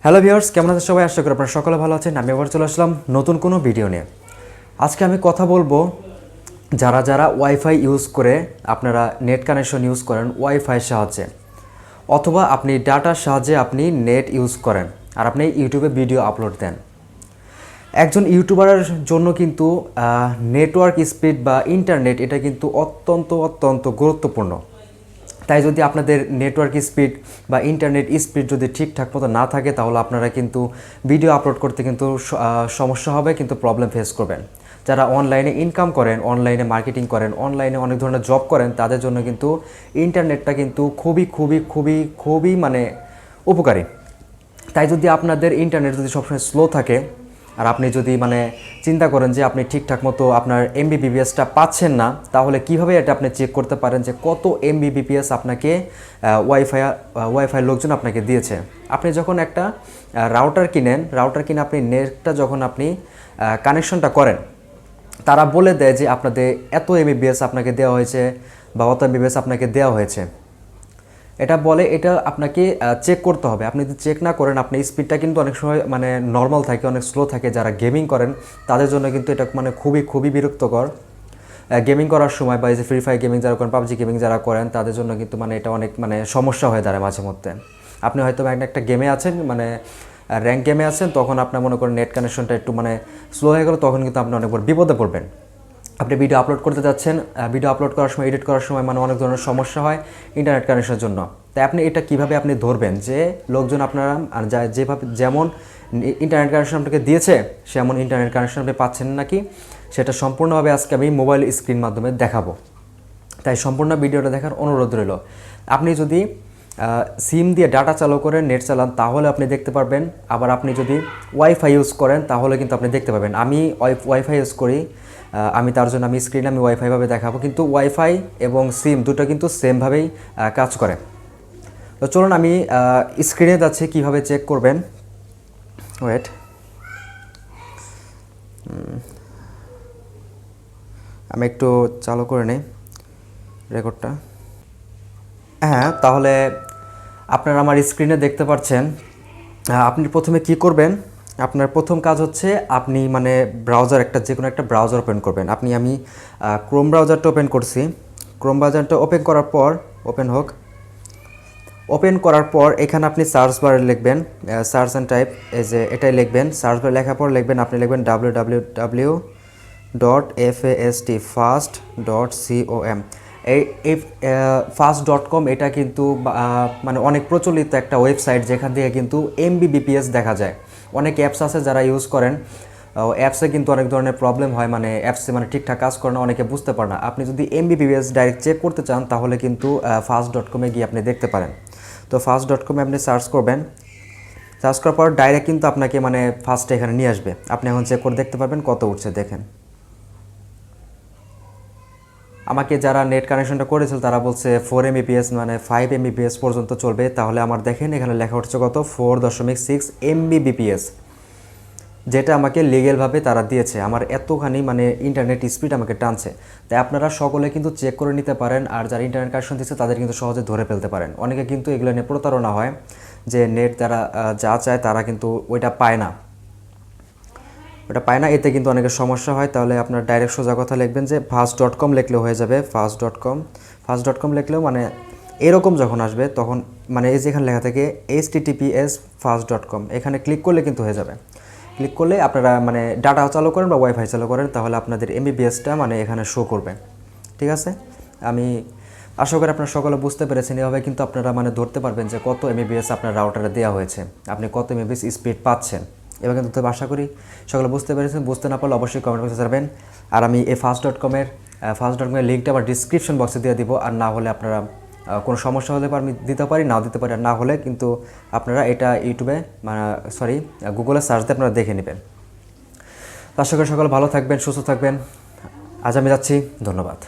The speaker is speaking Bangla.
হ্যালো ভিউয়ার্স, কেমন আছেন সবাই? আশা করি আপনারা সকলে ভালো আছেন। আমি আবার চলে আসলাম নতুন কোনো ভিডিও নিয়ে। আজকে আমি কথা বলবো যারা ওয়াইফাই ইউজ করে, আপনারা নেট কানেকশন ইউজ করেন ওয়াইফাইয়ের সাহায্যে, অথবা আপনি ডাটার সাহায্যে আপনি নেট ইউজ করেন আর আপনি ইউটিউবে ভিডিও আপলোড দেন। একজন ইউটিউবারের জন্য কিন্তু নেটওয়ার্ক স্পিড বা ইন্টারনেট এটা কিন্তু অত্যন্ত গুরুত্বপূর্ণ। তাই যদি আপনাদের নেটওয়ার্ক স্পিড বা ইন্টারনেট স্পিড যদি ঠিকঠাক মতো না থাকে, তাহলে আপনারা কিন্তু ভিডিও আপলোড করতে কিন্তু সমস্যা হবে, কিন্তু প্রবলেম ফেস করবেন। যারা অনলাইনে ইনকাম করেন, অনলাইনে মার্কেটিং করেন, অনলাইনে অনেক ধরনের জব করেন, তাদের জন্য কিন্তু ইন্টারনেটটা কিন্তু খুবই মানে উপকারী। তাই যদি আপনাদের ইন্টারনেট যদি সবসময় স্লো থাকে আর আপনি যদি মানে চিন্তা করেন যে আপনি ঠিকঠাক মতো আপনার mbps-টা পাচ্ছেন না, তাহলে কিভাবে এটা আপনি চেক করতে পারেন যে কত mbps আপনাকে ওয়াইফাই লোকজন আপনাকে দিয়েছে? আপনি যখন একটা রাউটার কিনে আপনি নেটটা যখন আপনি কানেকশনটা করেন, তারা বলে দেয় যে আপনাদের এত mbps আপনাকে দেওয়া হয়েছে বা অত mbps আপনাকে দেওয়া হয়েছে। এটা বলে, এটা আপনাকে চেক করতে হবে। আপনি যদি চেক না করেন, আপনি স্পিডটা কিন্তু অনেক সময় মানে নর্মাল থাকে, অনেক স্লো থাকে। যারা গেমিং করেন তাদের জন্য কিন্তু এটা মানে খুবই বিরক্তকর। গেমিং করার সময় বা এই যে ফ্রি ফায়ার গেমিং যারা করেন, পাবজি গেমিং যারা করেন, তাদের জন্য কিন্তু মানে এটা অনেক মানে সমস্যা হয়ে দাঁড়ায় মাঝে মধ্যে। আপনি হয়তো একটা গেমে আছেন, মানে র্যাঙ্ক গেমে আছেন, তখন আপনার মনে করেন নেট কানেকশনটা একটু মানে স্লো হয়ে গেল, তখন কিন্তু আপনি অনেক বড় বিপদে পড়বেন। আপনি ভিডিও আপলোড করতে যাচ্ছেন, ভিডিও আপলোড করার সময়, এডিট করার সময় মানে অনেক ধরনের সমস্যা হয় ইন্টারনেট কানেকশনের জন্য। তাই আপনি এটা কীভাবে আপনি ধরবেন যে লোকজন আপনারা আর যেভাবে যেমন ইন্টারনেট কানেকশন আপনাকে দিয়েছে সেমন ইন্টারনেট কানেকশন আপনি পাচ্ছেন নাকি, সেটা সম্পূর্ণভাবে আজকে আমি মোবাইল স্ক্রিন মাধ্যমে দেখাবো। তাই সম্পূর্ণ ভিডিওটা দেখার অনুরোধ রইল। আপনি যদি সিম দিয়ে ডাটা চালু করেন, নেট চালান, তাহলে আপনি দেখতে পারবেন। আবার আপনি যদি ওয়াইফাই ইউজ করেন তাহলে কিন্তু আপনি দেখতে পাবেন। আমি ওয়াইফাই ইউজ করি, আমি তার জন্য আমি স্ক্রিনে আমি ওয়াইফাইভাবে দেখাবো, কিন্তু ওয়াইফাই এবং সিম দুটো কিন্তু সেমভাবেই কাজ করে। তো চলুন আমি স্ক্রিনে যাচ্ছি কীভাবে চেক করবেন। ওয়েট, আমি একটু চালু করে নিই রেকর্ডটা। হ্যাঁ, তাহলে আপনারা আমার স্ক্রিনে দেখতে পাচ্ছেন। আপনি প্রথমে কি করবেন, আপনার প্রথম কাজ হচ্ছে আপনি মানে ব্রাউজার যে কোনো একটা ব্রাউজার ওপেন করবেন। আমি ক্রোম ব্রাউজারটা ওপেন করছি। ক্রোম ব্রাউজারটা ওপেন করার পর ওপেন করার পর এখানে আপনি সার্চ বারে লিখবেন সার্চ অ্যান্ড টাইপ, এই যে এটাই লিখবেন। সার্চ বারে লেখার পর আপনি লিখবেন www.fast.com। এই fast.com এটা কিন্তু মানে অনেক প্রচলিত একটা ওয়েবসাইট, যেখান থেকে কিন্তু mbps দেখা যায়। অনেক অ্যাপস আছে যারা ইউজ করেন, অ্যাপসে কিন্তু অনেক ধরনের প্রবলেম হয়, মানে অ্যাপসে মানে ঠিকঠাক কাজ করে না, অনেকে বুঝতে পারে না। আপনি যদি mbps ডাইরেক্ট চেক করতে চান, তাহলে কিন্তু fast.com-এ গিয়ে আপনি দেখতে পারেন। তো fast.com-এ আপনি সার্চ করবেন। সার্চ করার পর ডাইরেক্ট কিন্তু আপনাকে মানে ফার্স্টে এখানে নিয়ে আসবে। আপনি এখন চেক করে দেখতে পারবেন কত উঠছে। দেখেন, আমাকে যারা নেট কানেকশনটা করেছিল তারা বলছে 4 mbps মানে 5 mbps পর্যন্ত চলবে। তাহলে আমার দেখেন এখানে লেখা উঠছে কত, 4.6 mbps, যেটা আমাকে লিগ্যালভাবে তারা দিয়েছে। আমার এতখানি মানে ইন্টারনেট স্পিড আমাকে টানছে। তাই আপনারা সকলে কিন্তু চেক করে নিতে পারেন। আর যারা ইন্টারনেট কানেকশন দিচ্ছে তাদের কিন্তু সহজে ধরে ফেলতে পারেন। অনেকে কিন্তু এগুলো নিয়ে প্রতারণা হয়, যে নেট তারা যা চায় তারা কিন্তু ওইটা পায় না, এতে কিন্তু অনেকের সমস্যা হয়। তাহলে আপনার ডাইরেক্ট সোজা কথা লিখবেন যে fast.com লিখলেও হয়ে যাবে। fast.com লিখলেও মানে এরকম যখন আসবে, তখন মানে এই যেখানে লেখা থাকে https fast.com, এখানে ক্লিক করলে কিন্তু হয়ে যাবে। ক্লিক করলে আপনারা মানে ডাটা চালু করেন বা ওয়াইফাই চালু করেন, তাহলে আপনাদের mbps-টা মানে এখানে শো করবে। ঠিক আছে, আমি আশা করি আপনারা সকলে বুঝতে পেরেছেন। এভাবে কিন্তু আপনারা মানে ধরতে পারবেন যে কত mbps আপনার রাউটারে দেওয়া হয়েছে, আপনি কত mbps স্পিড পাচ্ছেন। এবার কিন্তু আশা করি সকলে বুঝতে পেরেছেন। বুঝতে না পারলে অবশ্যই কমেন্ট বক্সে জানাবেন। আর আমি এই fast.com-এর লিঙ্কটা আবার ডিসক্রিপশন বক্সে দিয়ে দিব। আর না হলে আপনারা কোনো সমস্যা হলে আমি দিতে পারি, নাও দিতে পারি। আর না হলে কিন্তু আপনারা এটা ইউটিউবে গুগলে সার্চ দিয়ে আপনারা দেখে নেবেন। আশা করি সকলে ভালো থাকবেন, সুস্থ থাকবেন। আজ আমি যাচ্ছি, ধন্যবাদ।